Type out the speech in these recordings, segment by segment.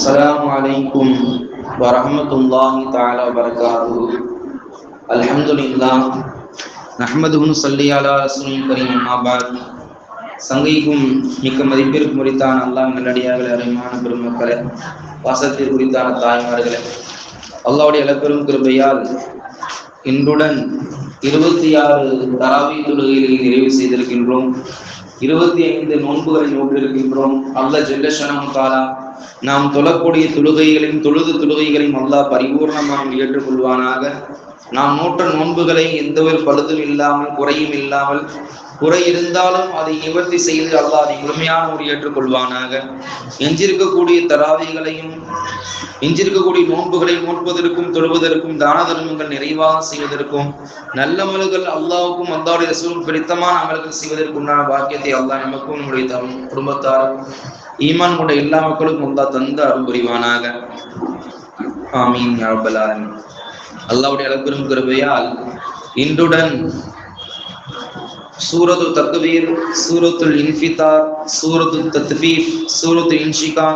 السلام عليكم ورحمة الله تعالى وبركاته. الحمد لله نحمده ونصلي على رسول الكريم أما بعد. சங்கைக்கும் மிக்க மதிப்பிற்கு முறித்தான அல்லாஹ் நல்லடியார்களே, அருமையான பெருமக்களே, வாசத்தை குறித்தான தாய்மார்களே, அல்லாஹ்வுடைய இலப்பெரும் கிருபையால் இன்றுடன் 26 தராவி தொழுகைகளை நிறைவு செய்திருக்கின்றோம். 25 நோன்புகளை நோக்கியிருக்கின்றோம். அல்லாஹ் ஜல்ல ஷஅனஹு தஆலா நாம் தொழக்கூடிய தொழுகைகளையும் தொழுகைகளையும் அல்லாஹ் பரிபூர்ணமாக ஏற்றுக்கொள்வானாக. நாம் நோற்ற நோன்புகளை எந்த ஒரு பழுதும் இல்லாமல், குறையும் இல்லாமல், குறை இருந்தாலும் அதை நிவர்த்தி செய்து அல்லாஹ் அதை முழுமையான ஒரு ஏற்றுக்கொள்வானாக. எஞ்சிருக்கக்கூடிய தராவிகளையும் எஞ்சிருக்கக்கூடிய நோன்புகளை நோட்பதற்கும் தொழுவதற்கும் தான தர்மங்கள் நிறைவாக செய்வதற்கும் நல்ல அமல்கள் அல்லாஹ்வுக்கும் அல்லாஹ்வுடைய ரசூலுக்கும் பிடித்தமான அமல்கள் செய்வதற்குண்டான பாக்கியத்தை அல்லாஹ் நமக்கும் நம்முடைய குடும்பத்தாரும் ஈமான் கொண்ட எல்லா மக்களுக்கும் அல்லாஹ் தந்து அருள் புரிவானாக. ஆமீன் யா ரப்பல் ஆலமீன். அல்லாஹ்வுடைய அளப்பெரும் கிருபையால் இன்றுடன் சூரத்து தக்வீர், சூரத்துல் இன்ஃபிதார், சூரத்து தத்ஃபீஃப், சூரத்து இன்ஷிகா,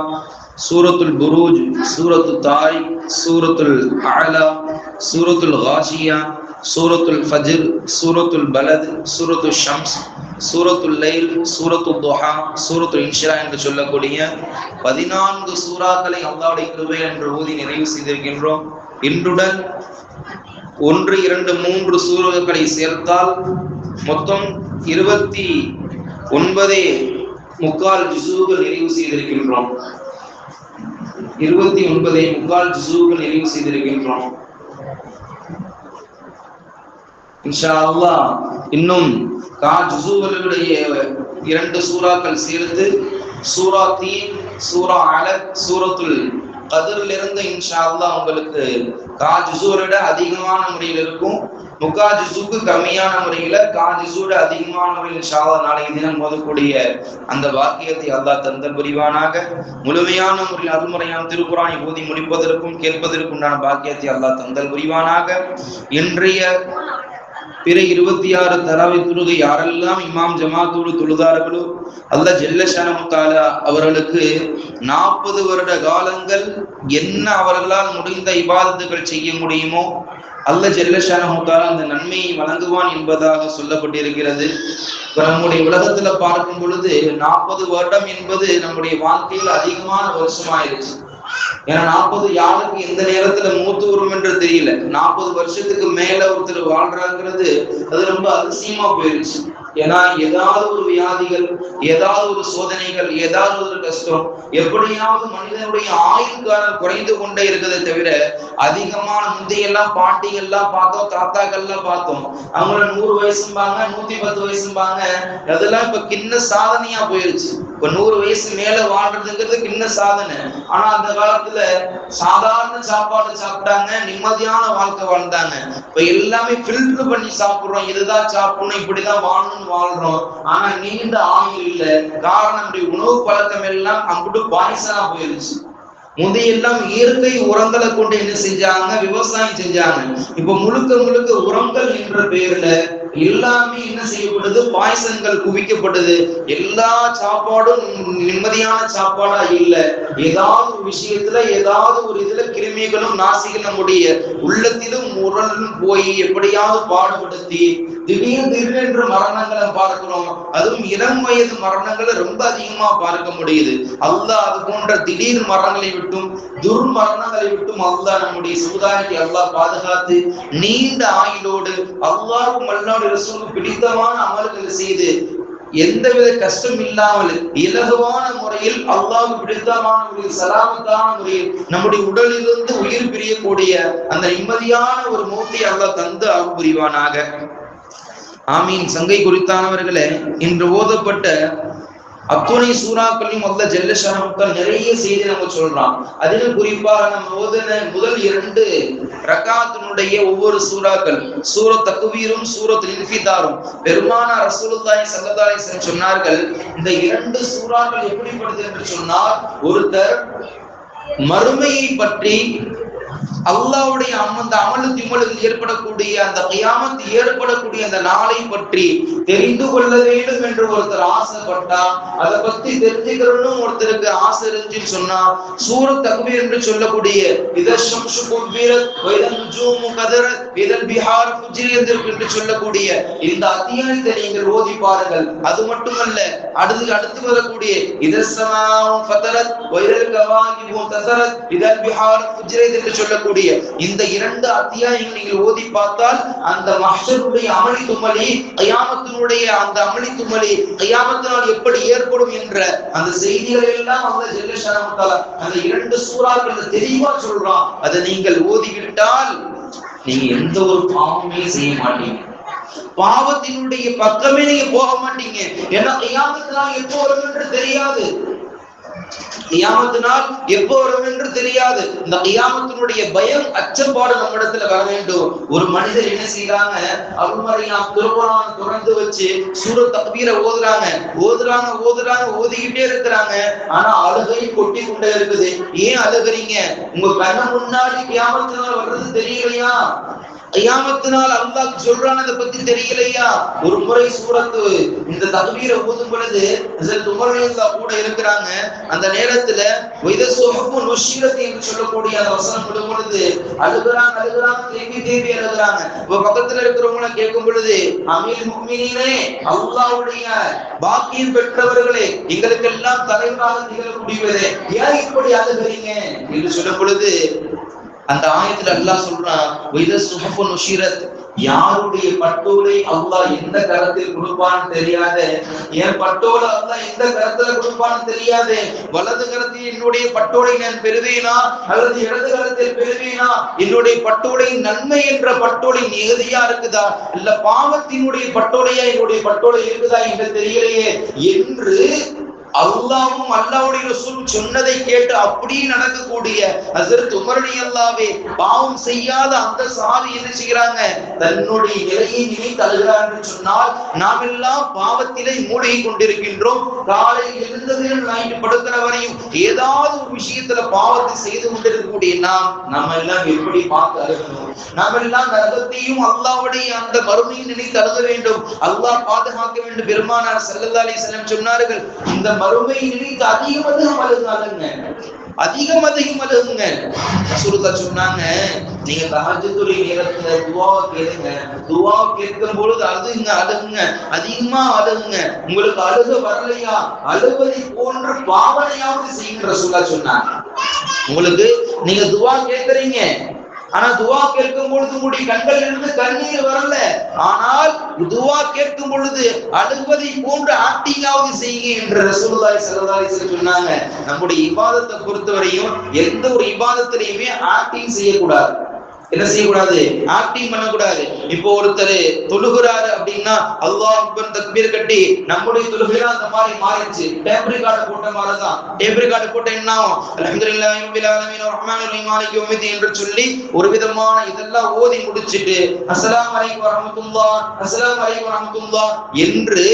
சூரத்துல் புரூஜ், சூரத்து தாரிக், சூரத்துல் அலா, சூரத்துல் காஷியா, சூரத்துல் ஃபஜ்ர், சூரத்துல் பலத், சூரத்துல் ஷம்ஸ், சூரத்துல் லைல், சூரத்துல் துஹா, சூரத்துல் இன்ஷிரா என்று சொல்லக்கூடிய 14 சூறாக்களை அல்லாஹ்வுடைய கிருபை என்று ஓதி நிறைவு செய்திருக்கின்றோம். இன்றுடன் 1, 2, 3 சூறாக்களை சேர்த்தால் மொத்தம் 29 ஜுஸூகள் நிறைவு செய்திருக்கின்றோம். 29 ஜுஸூகள் நிறைவு செய்திருக்கின்றோம். இன்ஷா அல்லாஹ் இன்னும் ஜுஸூகளுடைய 2 சூறாக்கள் சேர்த்து சூரா தீன், சூரா அலக், சூரத்துல் கத்ர்ல இருந்து இன்ஷா அல்லாஹ் உங்களுக்கு ஜுஸூவோட அதிகமான முறையில் இருக்கும். ஜுஸூக்கு கம்மியான முறையில ஜுஸூட அதிகமான முறையில் இன்ஷா அல்லாஹ் நாளைய தினம் ஓதக்கூடிய அந்த வாக்கியத்தை அல்லாஹ் தந்தல் புரிவானாக. முழுமையான முறையில் அருள்முறையான திருக்குர்ஆனை ஓதி முடிப்பதற்கும் கேட்பதற்கும் உண்டான பாக்கியத்தை அல்லாஹ் தந்தல் புரிவானாக. இன்றைய பிற 26 தராவி தொழுகை யாரெல்லாம் இமாம் ஜமாத்தோடு தொழுதார்களோ அல்லாஹ் ஜல்ல ஷஅனஹு தஆலா அவர்களுக்கு 40 வருட காலங்கள் என்ன அவர்களால் முடிந்த இபாதத்துகள் செய்ய முடியுமோ அல்லாஹ் ஜல்ல ஷஅனஹு தஆலா அந்த நன்மையை வழங்குவான் என்பதாக சொல்லப்பட்டிருக்கிறது. நம்முடைய உலகத்துல பார்க்கும் பொழுது 40 வருடம் என்பது நம்முடைய வாழ்க்கையில் அதிகமான வருஷமாயிருச்சு. ஏன்னா 40 யாருக்கு எந்த நேரத்துல மூத்து வரும் என்று தெரியல. 40 வருஷத்துக்கு மேல ஒருத்தர் வாழ்றாங்கிறது அது ரொம்ப அதிசயமா போயிருச்சு. ஏன்னா ஏதாவது ஒரு வியாதிகள், ஏதாவது ஒரு சோதனைகள், ஏதாவது ஒரு கஷ்டம், எப்படியாவது மனிதனுடைய ஆயுள்காலம் குறைந்து கொண்டே இருக்கிறதை தவிர அதிகமான முந்தையெல்லாம் பாட்டிகள்லாம் பார்த்தோம், தாத்தாக்கள்லாம் பார்த்தோம், அவங்கள 100 வயசும்பாங்க, 110 வயசும்பாங்க. அதெல்லாம் இப்ப கிண்ண சாதனையா போயிருச்சு. இப்ப 100 வயசு மேல வாழ்றதுங்கிறது கிண்ண சாதனை. ஆனா அந்த காலத்துல சாதாரண சாப்பாடு சாப்பிட்டாங்க, நிம்மதியான வாழ்க்கை வாழ்ந்தாங்க. இப்ப எல்லாமே ஃபில்டர் பண்ணி சாப்பிடுறோம், இதுதான் சாப்பிடணும், இப்படிதான் வாழணும்னு வாழ்றோம். ஆனா நீண்ட ஆயுள் இல்ல. காரணம் நம்முடைய உணவு பழக்கம் எல்லாம் அங்குட்டு பாய்சனா போயிருச்சு. முந்தையெல்லாம் இயற்கை உரங்களை கொண்டு என்ன செஞ்சாங்க? விவசாயம் செஞ்சாங்க. இப்ப முழுக்க உரங்கள் என்ற பெயர்ல எல்லாமே என்ன செய்யப்படுது? பாய்சன்கள் குவிக்கப்படுது. எல்லா சாப்பாடும் நிம்மதியான சாப்பாடா இல்ல. ஏதாவது ஒரு விஷயத்துல, ஏதாவது ஒரு இதுல கிருமிகளும் நாசிகள் நம்முடைய உள்ளத்திலும் உரலும் போய் எப்படியாவது பாடுபடுத்தி திடீரென்று மரணங்களை பார்க்கிறோம். அதுவும் இளம் வயது மரணங்களை ரொம்ப அதிகமா பார்க்க முடியுது. அல்லாஹ் அது போன்ற திடீர் மரணங்களை விட்டும் துர்மரணங்களை விட்டும் அல்லாஹ் நம்முடைய சமுதாயத்தை அல்லாஹ் பாதுகாத்து நீண்ட ஆயுளோடு அல்லாஹ்வுக்கும் அல்லாஹ்வுடைய ரசூலுக்கும் பிடித்தமான அமல்களை செய்து எந்தவித கஷ்டம் இல்லாமல் இலகுவான முறையில் அல்லாஹ்வுக்கு பிடித்தமான முறையில் சலாமத்தான முறையில் நம்முடைய உடலிலிருந்து உயிர் பிரியக்கூடிய அந்த நிம்மதியான ஒரு மௌத்தை அல்லாஹ் தந்து அருள் புரிவானாக. ஆமீன். சங்கை குறித்தானவர்களே, இன்று ஓதப்பட்ட அத்துணை சூறாக்களையும் அல்லாஹ் ஜல்ல ஷஅனஹு தஆலா நிறைய செய்தி நம்ம சொல்றான். அதிலும் குறிப்பாக நம்ம ஓதின முதல் 2 ரக்காத்தினுடைய ஒவ்வொரு சூறாக்கள், சூரத் தக்வீரும் சூரத்துல் இன்ஃபிதாரும், பெருமானார் ரசூலுல்லாஹி ஸல்லல்லாஹு அலைஹி வஸல்லம் சொன்னார்கள், இந்த 2 சூறாக்கள் எப்படிப்படுது என்று சொன்னால், ஒருத்தர் மறுமையை பற்றி அல்லாஹ்வுடைய அந்த அமலு திமலுக்கு ஏற்படக்கூடிய அந்த கியாமத் ஏற்படக்கூடிய அந்த நாளை பற்றி தெரிந்து கொள்ள வேண்டும் என்று ஒருத்தர் ஆசைப்பட்டா, அதை பத்தி தெரிஞ்சுக்கணும்னு ஒருத்தருக்கு ஆசை இருந்துச்சுன்னு சொன்னா, சூரத் தக்வீர் என்று சொல்லக்கூடிய இதல் ஷம்ஸு குவ்விரத் வைதல் நுஜூமு கதரத் இதல் பிஹார் ஃபுஜ்ரியத் என்று சொல்லக்கூடிய இந்த அத்தியாயத்தை நீங்கள் ஓதி பாருங்கள். அது மட்டுமல்ல, அடுத்து வரக்கூடிய இதல் ஸமாஉ ஃபதரத் வைதல் கவாகிபு தஸரத் இதல் பிஹார் ஃபுஜ்ரியத் என்று சொல்லக்கூடிய இந்த இரண்டு அத்தியாயங்களை நீங்கள் ஓதி பார்த்தால் அந்த மஹ்ஷருடைய அமளி தும்மலி, கியாமத்தினுடைய அந்த அமளி தும்மலி கியாமத்தினால் எப்படி ஏற்படும் என்ற அந்த செய்திகளை எல்லாம் அல்லாஹ் ஜல்ல ஷஅனஹு வ தஆலா அந்த இரண்டு சூறாக்கள் தெளிவா சொல்றான். அதை நீங்கள் ஓதிவிட்டால் நீங்க எந்த ஒரு பாவமே செய்ய மாட்டீங்க, பாவத்தினுடைய பக்கமே நீங்க போக மாட்டீங்க. ஏன்னா கியாமத்தினால் எப்போ வரும் என்று தெரியாது, கியாமத்தினால் எப்போ வரும் என்று தெரியாது. இந்த கியாமத்தினுடைய பயம் அச்சப்பாடு நம்மிடத்துல வர வேண்டும். ஒரு மனிதர் என்ன செய்யறாங்க, அல்மரியாம் திருக்குர்ஆன் திறந்து வச்சு சூரத் தக்வீரை ஓதுறாங்க, ஓதிக்கிட்டே இருக்கிறாங்க. ஆனா அழுகை கொட்டி கொண்டே இருக்குது. ஏன் அழுகுறீங்க? உங்க கண்ண முன்னாடி கியாமத்தினால் வர்றது தெரியலையா? கியாமத்தினால் அல்லாஹ் சொல்றான், அதை பத்தி தெரியலையா? ஒரு முறை சூரத்து இந்த தக்வீரை ஓதும் பொழுது ஹஜ்ரத் உமர் ரலியல்லாஹு கூட இருக்கிறாங்க. அந்த நேரத்துல வைத சுஹுஃபு நுஷிரத் என்று சொல்லக்கூடிய அந்த வசனம் விடும் பொழுது அழுகுறாங்க, தேம்பி அழுகுறாங்க. இப்ப பக்கத்துல இருக்கிறவங்க கேட்கும் பொழுது, அமீர் முஃமினீனே, அல்லாஹ்வுடைய பாக்கியம் பெற்றவர்களே, எங்களுக்கெல்லாம் தலைவராக திகழக்கூடியவரே, ஏன் இப்படி அழுகுறீங்க என்று சொல்லும் பொழுது அந்த ஆயத்துல அல்லாஹ் சொல்றான், வைத சுஹுஃபு நுஷிரத், யாருடைய பட்டோலை அல்லாஹ் எந்த கரத்தில் கொடுப்பான்னு தெரியாது, என் பட்டோலை அல்லாஹ் எந்த கரத்துல கொடுப்பான்னு தெரியாது. வலது கரத்தில் என்னுடைய பட்டோலை நான் பெறுவேனா அல்லது இடது கரத்தில் பெறுவேனா? என்னுடைய பட்டோலை நன்மை என்ற பட்டோலை நிகதியா இருக்குதா இல்ல பாவத்தினுடைய பட்டோலையா என்னுடைய பட்டோலை இருக்குதா என்று தெரியலையே என்று அல்லாஹ்வும் அல்லாஹ்வுடைய ரசூல் சொன்னதை கேட்டு அப்படியே நடக்கக்கூடிய ஹஜ்ரத் உமர் ரலியல்லாஹு பாவம் செய்யாத அந்த சஹாபி என்ன செய்கிறாங்க, தன்னுடைய நிலையை நினைத்து அழுகிறார்கள். சொன்னால் நாம் எல்லாம் பாவத்திலே மூழ்கி கொண்டிருக்கின்றோம். காலையில் எழுந்ததிலிருந்து நைட்டு படுக்கிற வரையும் ஏதாவது ஒரு விஷயத்துல பாவத்தை செய்து கொண்டிருக்கக்கூடிய நம்ம எல்லாம் எப்படி பார்த்து அழுகணும்? நாம் எல்லாம் நரகத்தையும் அல்லாஹ்வுடைய அந்த மறுமையும் நினைத்து அழுக வேண்டும். அல்லாஹ் பாதுகாக்க வேண்டும். பெருமானார் ஸல்லல்லாஹு அலைஹி வஸல்லம் சொன்னார்கள், இந்த மறுமை நினைத்து அதிகம் அழுகுங்க. ரசூலுல்லாஹ் சொன்னாங்க, நீங்க தஹஜ்ஜுடைய நேரத்துல துஆவை கேளுங்க, துஆவை கேட்கும் பொழுது அழுகுங்க, அதிகமா அழுகுங்க. உங்களுக்கு அழுக வரலையா, அழுவதை போன்ற பாவனையாவது செய்யுங்க ரசூலுல்லாஹ் சொன்னாங்க. உங்களுக்கு நீங்க துஆ கேட்கறீங்க, ஆனா துஆ கேட்கும் பொழுது உங்களுடைய கண்கள் இருந்து கண்ணீர் வரல, ஆனால் துஆ கேட்கும் பொழுது அழுவதை போன்று ஆக்டிங்காவது செய்யுங்க என்று ரசூலுல்லாஹி ஸல்லல்லாஹு அலைஹி வஸல்லம் சொன்னாங்க. நம்முடைய இபாதத்தை பொறுத்தவரையும் எந்த ஒரு இபாதத்திலையுமே ஆக்டிங் செய்யக்கூடாது. என்ன செய்யக்கூடாது? ஆக்டிங் பண்ணக்கூடாது. இப்போ ஒருத்தர் தொழுகிறாரு அப்படின்னா அல்லாஹ் அக்பர் தக்பீர் கட்டி நம்முடைய தொழுகையில அந்த மாதிரி மாறிடுச்சு. டேப் ரெக்கார்டு போட்ட மாதிரிதான். டேப் ரெக்கார்டு போட்ட என்ன ஆகும்? அல்ஹம்துலில்லாஹி ரப்பில் ஆலமீன் ரஹ்மானிர் ரஹீம் மாலிகி யௌமித்தீன் என்று சொல்லி ஒரு விதமான இதெல்லாம் ஓதி முடிச்சிட்டு அஸ்ஸலாமு அலைக்கும் வரஹ்மத்துல்லாஹ், அஸ்ஸலாமு அலைக்கும் வரஹ்மத்துல்லாஹ் என்று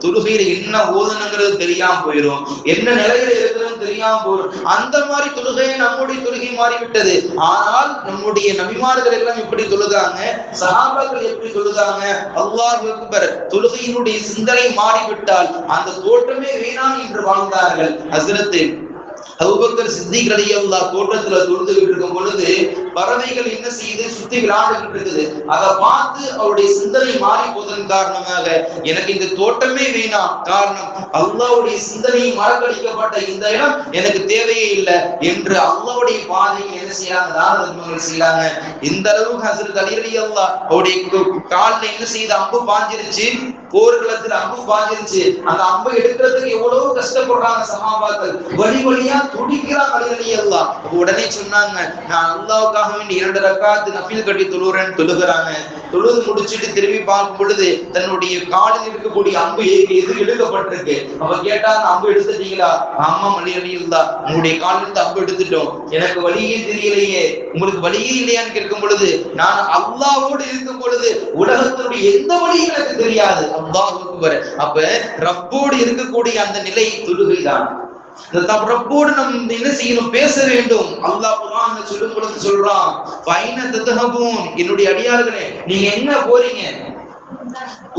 தொழுகையில என்ன ஓதுனுங்கிறது தெரியாம போயிடும், என்ன நிலையில இருக்கிறது தெரியாம போயிடும். அந்த மாதிரி தொழுகையை நம்முடைய தொழுகை மாறிவிட்டது. ஆனால் நம்முடைய நபிமார்கள் எல்லாம் எப்படி தொழுதாங்க, சஹாபாக்கள் எப்படி தொழுதாங்க, அல்லாஹ் அக்பர், தொழுகையினுடைய சிந்தனை மாறிவிட்டால் அந்த தோற்றமே வேணாம் என்று வாழ்ந்தார்கள். ஹஸ்ரத் அபூபக்கர் சித்திக் ரலியல்லாஹு தோட்டத்துல தொழுதுகிட்டு இருக்கும் பொழுது பறவைகள் என்ன செய்து சுத்தி விளையாண்டுகிட்டு இருக்குது. அதை பார்த்து அவருடைய சிந்தனை மாறி போவதன் காரணமாக எனக்கு இந்த தோட்டமே வேணாம், காரணம் அல்லாஹ்வுடைய சிந்தனை மறக்கடிக்கப்பட்ட இந்த இடம் எனக்கு தேவையே இல்லை என்று அல்லாஹ்வுடைய பாதையில் என்ன செய்யறாங்க, தானதர்மங்கள் செய்யறாங்க. இந்த அளவுக்கு ஹஸ்ரத் அலி ரலியல்லாஹு அவருடைய காலில் என்ன செய்து அம்பு பாஞ்சிருச்சு, போர்களத்துல அம்பு பாஞ்சிருச்சு. அந்த அம்பை எடுக்கிறதுக்கு எவ்வளவு கஷ்டப்படுறாங்க சஹாபாக்கள், வழி வழியா துடிக்கிறாங்க அலி ரலியல்லாஹு. உடனே சொன்னாங்க, நான் அல்லாஹ்வுக்காக வேண்டி 2 ரக்காத் நஃபில் கட்டி தொழுறேன்னு தொழுகிறாங்க. தொழுது முடிச்சிட்டு திரும்பி பார்க்கும் பொழுது தன்னுடைய காலில் இருக்கக்கூடிய அம்பு எது எடுக்கப்பட்டிருக்கு. அவ கேட்டா, அம்பு எடுத்துட்டீங்களா? ஆமா அலி ரலியல்லாஹு, உங்களுடைய காலில் இருந்து அம்பு எடுத்துட்டோம், எனக்கு வழியே தெரியலையே, உங்களுக்கு வழியே இல்லையான்னு கேட்கும் பொழுது, நான் அல்லாஹ்வோடு இருக்கும் பொழுது உலகத்தினுடைய எந்த வழியும் எனக்கு தெரியாது. அல்லாஹ் அக்பர். அப்ப ரப்போடு இருக்கக்கூடிய அந்த நிலை தொழுகைதான். இந்த ரப்போடு நம்ம என்ன செய்யணும், பேச வேண்டும். அல்லாஹ் குர்ஆன்ல சொல்லும் பொழுது சொல்றான், ஃபைன தத்ஹபூன், என்னுடைய அடியார்களே நீங்க எங்க போறீங்க,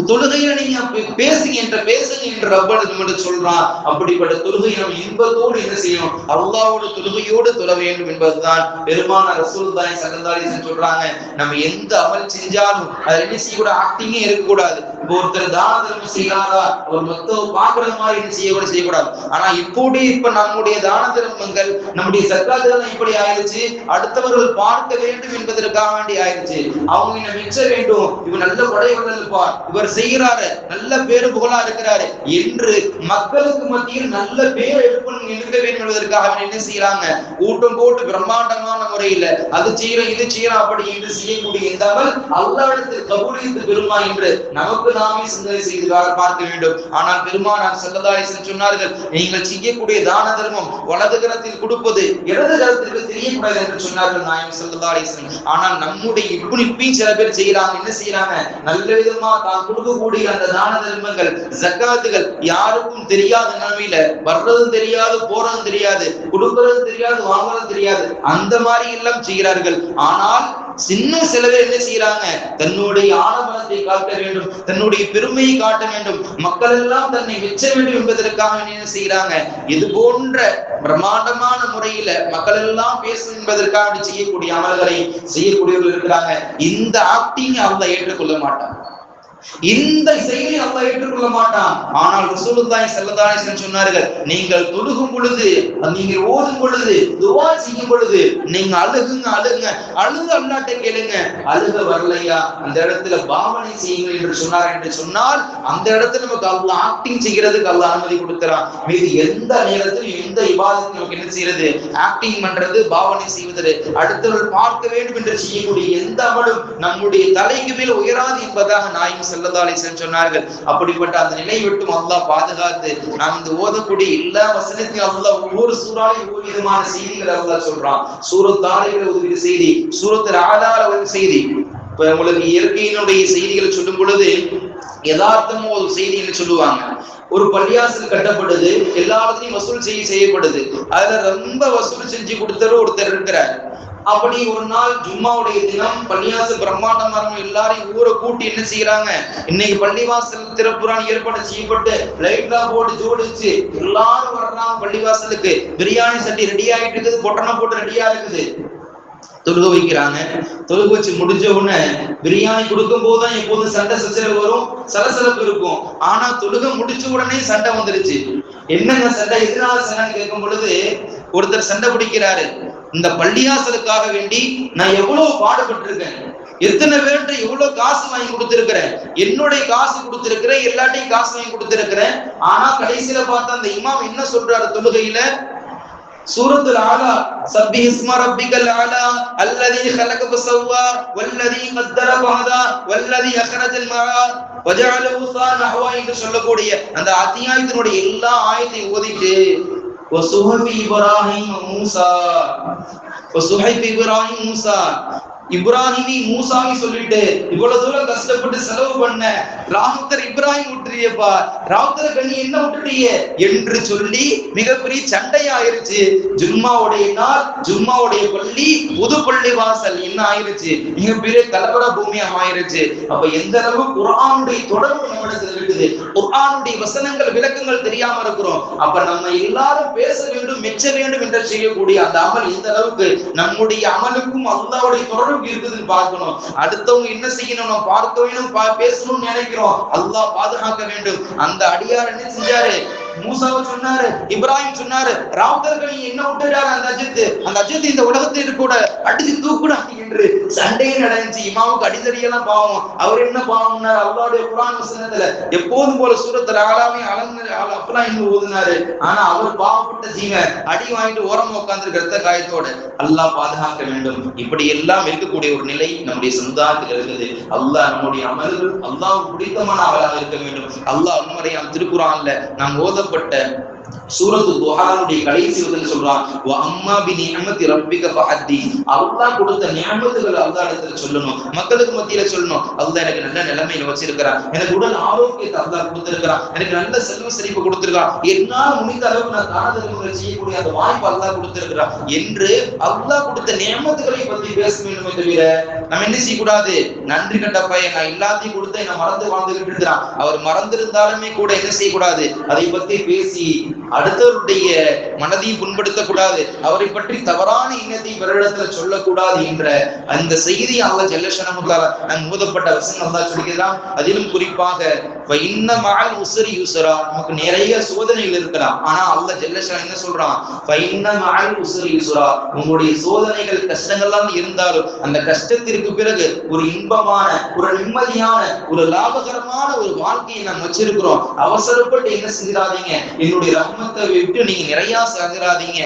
தொழுகையில நீங்க பேசுங்க என்ற ரப்ப சொல்றான். அப்படிப்பட்ட தொழுகை நம்ம இன்பத்தோடு என்ன செய்யணும், அல்லாஹ்வோட தொழுகையோடு தொழ வேண்டும் என்பதுதான் பெருமானார் ரசூலுல்லாஹி ஸல்லல்லாஹு அலைஹி வஸல்லம் சொல்றாங்க. நம்ம எந்த அமல் செஞ்சாலும் அது என்ன செய்யக்கூட ஆக்டிங்கே இருக்கக்கூடாது. இப்போ ஒருத்தர் தான தர்மம் செய்யறாரா, அவர் மொத்தம் பாக்குற மாதிரி என்ன செய்யக்கூடாது. ஆனா இப்ப நம்முடைய தான தர்மங்கள், நம்முடைய சக்காத்துகள் இப்படி ஆயிடுச்சு, அடுத்தவர்கள் பார்க்க வேண்டும் என்பதற்காக வேண்டி ஆயிடுச்சு. அவங்க என்ன மிச்ச வேண்டும், இவர் நல்ல கொடைவர்கள் இருப்பார், இவர் செய்கிறாரு, நல்ல பேரு புகழா இருக்கிறாரு என்று மக்களுக்கு மத்தியில் நல்ல பேர் எடுக்க வேண்டும் என்பதற்காக என்ன செய்யறாங்க, கூட்டம் போட்டு பிரம்மாண்டமான முறையில அது செய்யறோம் இது செய்யறோம் அப்படி என்று செய்யக்கூடிய இந்த அமல் அல்லாஹ்விடத்தில் கபூலியத்து பெறுமா என்று நமக்கு நாமே சிந்தனை செய்து பார்க்க வேண்டும். ஆனால் பெருமானார் ஸல்லல்லாஹு அலைஹி வஸல்லம் சொன்னார்கள், நீங்கள் செய்யக்கூடிய தான தர்மம் வலது கரத்தில் கொடுப்பது இடது கரத்திற்கு தெரியக்கூடாது என்று சொன்னார்கள் நாயகம் ஸல்லல்லாஹு அலைஹி வஸல்லம். ஆனால் நம்முடைய இப்பயும் சில பேர் செய்யறாங்க, என்ன செய்யறாங்க, நல்ல விதமா தான் கொடுக்கக்கூடிய அந்த தான தர்மங்கள் ஜக்காத்துகள் யாருக்கும் தெரியாத நிலைமையில, வர்றதும் தெரியாது, போறதும் தெரியாது, கொடுக்கறதும் தெரியாது, வாங்குறதும் தெரியாது, அந்த மாதிரி எல்லாம் செய்கிறார்கள். ஆனால் சின்ன சில பேர் என்ன செய்யறாங்க, தன்னுடைய ஆடம்பரத்தை காட்ட வேண்டும், தன்னுடைய பெருமையை காட்ட வேண்டும், மக்கள் எல்லாம் தன்னை வெச்ச வேண்டும் என்பதற்காக என்ன செய்யறாங்க, இது போன்ற பிரம்மாண்டமான முறையில மக்கள் எல்லாம் பேசும் என்பதற்காக செய்யக்கூடிய அமல்களை செய்யக்கூடியவர்கள் இருக்கிறாங்க. இந்த ஆக்டிங் அல்லாஹ் ஏற்றுக்கொள்ள மாட்டான், இந்த செய்தியை அல்லாஹ் ஏற்றுக்கொள்ள மாட்டான். ஆனால் ரசூலுல்லாஹி ஸல்லல்லாஹு அலைஹி வஸல்லம் சொன்னார்கள், நீங்கள் தொழுகும் பொழுது, நீங்கள் ஓதும் பொழுது, துஆ செய்யும் பொழுது நீங்க அழுகுங்க அழுது அல்லாஹ்ட்ட கேளுங்க. அழுக வரலையா அந்த இடத்துல பாவனை செய்யுங்க என்று சொன்னால் அந்த இடத்துல நமக்கு அல்லாஹ் ஆக்டிங் செய்கிறதுக்கு அல்லாஹ் அனுமதி கொடுக்கிறான். மீது எந்த நேரத்தில் எந்த இபாதத்தில் நமக்கு என்ன செய்யறது, ஆக்டிங் பண்றது, பாவனை செய்வது, அடுத்தவர்கள் பார்க்க வேண்டும் என்று செய்யக்கூடிய எந்த அமலும் நம்முடைய தலைக்கு மேல் உயராது என்பதாக நாயகம் ஸல்லல்லாஹு அலைஹி வஸல்லம் சொன்னார்கள். அப்படிப்பட்ட அந்த நிலை விட்டு அல்லாஹ் பாதுகாத்து நாம் இந்த ஓதக்கூடிய எல்லா வசனத்தையும் அல்லாஹ் ஒவ்வொரு சூறாலையும் ஒவ்வொரு விதமான செய்திகளை அல்லாஹ் சொல்றான். சூரத் தாரிக்ல ஒரு செய்தி, சூரத்துல் ஆலால ஒரு செய்தி. இப்ப உங்களுக்கு இயற்கையினுடைய செய்திகளை சொல்லும் பொழுது யதார்த்தமா ஒரு செய்தின்னு சொல்லுவாங்க. ஒரு பள்ளியாசல் கட்டப்படுது, எல்லா இடத்துலயும் வசூல் செய்யப்படுது, அதுல ரொம்ப வசூல் செஞ்சு கொடுத்தவர் ஒருத்தர் இருக்கிறார். அப்படி ஒரு நாள் ஜும்மாவுடைய தினம் பள்ளிவாசல் பிரம்மாண்டமா எல்லாரையும் ஊரை கூட்டி என்ன செய்யறாங்க, இன்னைக்கு பள்ளிவாசல் திறப்புறான் ஏற்பாடு செய்யப்பட்டு லைட்லா போட்டு ஜோடிச்சு எல்லாரும் வர்றாங்க பள்ளிவாசலுக்கு. பிரியாணி சட்டி ரெடி ஆகிட்டு இருக்குது, பொட்டணம் போட்டு ரெடியா இருக்குது. தொழுக வைக்கிறாங்க. தொழுக வச்சு முடிஞ்ச உடனே பிரியாணி கொடுக்கும் போதுதான் எப்போதும் சண்டை சச்சரவு வரும், சலசலப்பு இருக்கும். ஆனா தொழுக முடிச்ச உடனே சண்டை வந்துருச்சு. என்னங்க சண்டை, எதனால சண்டைன்னு கேட்கும் பொழுது ஒருத்தர் சண்டை பிடிக்கிறாரு, இந்த பள்ளியாசலுக்காக வேண்டி நான் எவ்வளவு பாடுபட்டு இருக்கேன், எத்தனை பேர்கிட்ட எவ்வளவு காசு வாங்கி கொடுத்திருக்கிறேன், என்னுடைய காசு கொடுத்திருக்கிறேன், எல்லாத்தையும் காசு வாங்கி கொடுத்திருக்கிறேன். ஆனா கடைசியில பார்த்தா அந்த இமாம் என்ன சொல்றாரு தொழுகையில, சூரத்துல் ஆலா, சப்பி இஸ்ம ரப்பிக்கல் ஆலா அல்லதி خلق فسوى والذي قدر فهدى والذي اخرج المرعى وجعله نحوا என்று சொல்லக்கூடிய அந்த அத்தியாயத்தினுடைய எல்லா ஆயத்தையும் ஓதிட்டு وصحف இப்ராஹிம் மூசா وصحف இப்ராஹிம் மூசா, இப்ராஹிமி மூசாவை சொல்லிட்டு இவ்வளவு தூரம் கஷ்டப்பட்டு செலவு பண்ண ராவுத்தர் இப்ராஹிம் விட்டுறியப்பா, ராவுத்தர் கண்ணி என்ன விட்டுறிய என்று சொல்லி மிகப்பெரிய சண்டையாயிருச்சு. ஜும்மாவுடைய நாள், ஜும்மாவுடைய பள்ளி, புது பள்ளி வாசல் என்ன ஆயிருச்சு, மிகப்பெரிய கலவர பூமியாக ஆயிருச்சு. அப்ப எந்த அளவு குர்ஆனுடைய தொடர்பு நம்மிடத்தில் இருக்குது, குர்ஆனுடைய வசனங்கள் விளக்கங்கள் தெரியாம இருக்கிறோம். அப்ப நம்ம எல்லாரும் பேச வேண்டும், மெச்ச வேண்டும் என்று செய்யக்கூடிய அந்த அமல் எந்த அளவுக்கு நம்முடைய அமலுக்கும் அல்லாஹ்வுடைய தொடர்பு இருக்குதுன்னு பார்க்கணும். அடுத்தவங்க என்ன செய்யணும், நம்ம பார்க்க வேணும், பேசணும்னு நினைக்கிறோம், அல்லாஹ் பாதுகாக்க வேண்டும். அந்த அடியார் என்ன செஞ்சாரு, மூசாவை சொன்னாரு, இப்ராஹிம் சொன்னாரு, ராவுத்தர்கள் என்ன விட்டுறாரு, அந்த அஜித் இந்த உலகத்தை கூட அடிச்சு தூக்குடா என்று சண்டையே நடந்துச்சு. இமாமுக்கு அடிதடியெல்லாம் பாவம். அவர் என்ன பாவம்னா அல்லாஹ்வுடைய குர்ஆன் வசனத்துல எப்போதும் போல சூரத்துல் ஆலாவை அப்பலாம் இன்னும் ஓதுனாரு. ஆனா அவர் பாவப்பட்ட ஜீவன் அடி வாங்கிட்டு ஓரமா உட்கார்ந்து ரத்த காயத்தோட. அல்லாஹ் பாதுகாக்க வேண்டும். இப்படி எல்லாம் இருக்கக்கூடிய ஒரு நிலை நம்முடைய சமுதாயத்தில் இருக்குது. அல்லாஹ் நம்முடைய அமல்கள் அல்லாஹ்வுக்கு பிடித்தமான அமலாக இருக்க வேண்டும். அல்லாஹ் திருக்குர்ஆன்ல நாம் ஓதப்பட்ட சூரத்து துஹாவுடைய கடைசி வசனத்தில் சொல்றான், வ அம்மா பி நிஅமத்தி ரப்பிக ஃபஹத்தி. அல்லாஹ் கொடுத்த நிஅமத்துகளை அல்லாஹ் இடத்துல சொல்லணும், மக்களுக்கு மத்தியில சொல்லணும். அல்லாஹ் எனக்கு நல்ல நிலைமையில வச்சிருக்கிறான், எனக்கு உடல் ஆரோக்கியத்தை அல்லாஹ் கொடுத்திருக்கிறான், எனக்கு நல்ல செல்வ செழிப்பு கொடுத்திருக்கான், என்னால் முடிந்த அளவுக்கு நான் தான தர்மங்களை செய்யக்கூடிய அந்த வாய்ப்பு அல்லாஹ் கொடுத்திருக்கிறான் என்று அல்லாஹ் கொடுத்த நியமத்துகளை பத்தி பேச வேண்டுமே தவிர நம்ம என்ன செய்யக்கூடாது, நன்றி கட்ட பையன் நான் எல்லாத்தையும் கொடுத்து என்ன மறந்து வாழ்ந்துகிட்டு இருக்கிறான், அவர் மறந்திருந்தாலுமே கூட என்ன செய்யக்கூடாது, அதை பத்தி பேசி அடுத்தவருடைய மனதையும் புண்படுத்தக்கூடாது, அவரை பற்றி தவறான எண்ணத்தை பிறரிடத்துல சொல்லக்கூடாது என்ற அந்த செய்தி அல்லாஹ் ஜல்ல ஷஅனஹு தஆலா நம் ஓதப்பட்ட வசனம் அல்லாஹ் சொல்கிறான். அதிலும் குறிப்பாக இன்ன மஅல் உஸ்ரி யுஸ்ரா, நமக்கு நிறைய சோதனைகள் இருக்கலாம், ஆனா அல்லாஹ் ஜல்ல ஷஅனஹு என்ன சொல்றான், இன்ன மஅல் உஸ்ரி யுஸ்ரா, உங்களுடைய சோதனைகள் கஷ்டங்கள்லாம் இருந்தாலும் அந்த கஷ்டத்திற்கு பிறகு ஒரு இன்பமான, ஒரு நிம்மதியான, ஒரு லாபகரமான ஒரு வாழ்க்கையை நாம் வச்சிருக்கிறோம். அவசரப்பட்டு என்ன செஞ்சிடாதீங்க, என்னுடைய ரஹ்மத்தை விட்டு நீங்க நிறைய சாகிறாதீங்க.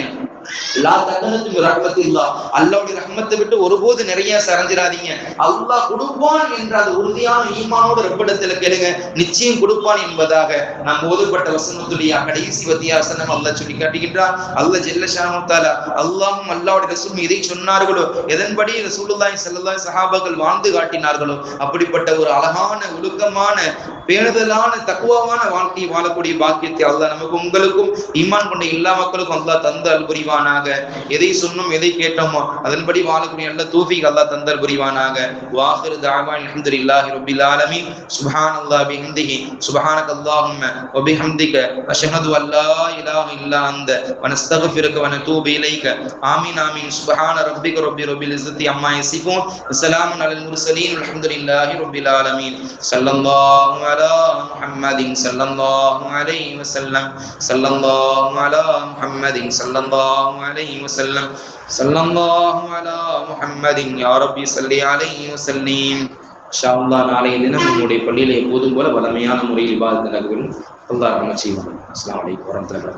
அல்லாஹ்வுடைய ரஹ்மத்தை விட்டு ஒருபோது நிறைய சரஞ்சிராதீங்க. அல்லாஹ் கொடுப்பான் என்ற அந்த உறுதியான ஈமானோடு ரப்பிடத்துல கேளுங்க, நிச்சயம் கொடுப்பான் என்பதாக நாம் ஓதப்பட்ட வசனத்துடைய கடைசி வசனம் அல்லாஹ் சொல்லி காட்டுகின்றான். அல்லாஹ் ஜல்ல ஷஅனஹு தஆலா அல்லாஹ்வும் அல்லாஹ்வுடைய ரசூலும் எதை சொன்னார்களோ, எதன்படி ரசூலுல்லாஹி ஸல்லல்லாஹு அலைஹி சஹாபாக்கள் வாழ்ந்து காட்டினார்களோ, அப்படிப்பட்ட ஒரு அழகான, ஒழுக்கமான, பேணுதலான, தக்வாவான வாழ்க்கையை வாழக்கூடிய பாக்கியத்தை அல்லாஹ் நமக்கு உங்களுக்கும் ஈமான் கொண்ட எல்லா மக்களுக்கும் அல்லாஹ் தந்த அருள் புரிவானாக. எதை சொன்னோம், எதை கேட்டோமோ அதன்படி வாழக்கூடிய நல்ல தௌஃபீக் அல்லாஹ் தந்தல் புரிவானாக. வாஹிரு தஅவானா அல்ஹம்துலில்லாஹி ரப்பில் ஆலமீன். சுப்ஹானல்லாஹி பிஹம்திஹி சுப்ஹானக்கல்லாஹும்ம வ பிஹம்திக அஷ்ஹது அன் லா இலாஹ இல்லா அன்த வ நஸ்தக்ஃபிருக வ நதூபு இலைக. ஆமீன் ஆமீன். சுப்ஹான ரப்பிக ரப்பில் இஸ்ஸத்தி அம்மா யசிஃபூன். வஸ்ஸலாமுன் அலல் முர்ஸலீன். அல்ஹம்துலில்லாஹி ரப்பில் ஆலமீன். ஸல்லல்லாஹு அலா முஹம்மதின் ஸல்லல்லாஹு அலைஹி வஸல்லம். ஸல்லல்லாஹு அலா முஹம்மதின் ஸல்லல்லாஹு அலைஹி வஸல்லம். ஸல்லல்லாஹு அலா முஹம்மதின் யா ரப்பி ஸல்லி அலைஹி வஸல்லிம். இன்ஷா அல்லாஹ் நாளைய தினம் நம்முடைய பள்ளியிலே எப்போதும் போல வளமையான முறையில் இபாதத் நடக்கும். அல்லாஹ் ரஹ்மத் செய்வான். அஸ்ஸலாமு அலைக்கும் வரஹ்மத்துல்லாஹி வபரகாத்துஹு.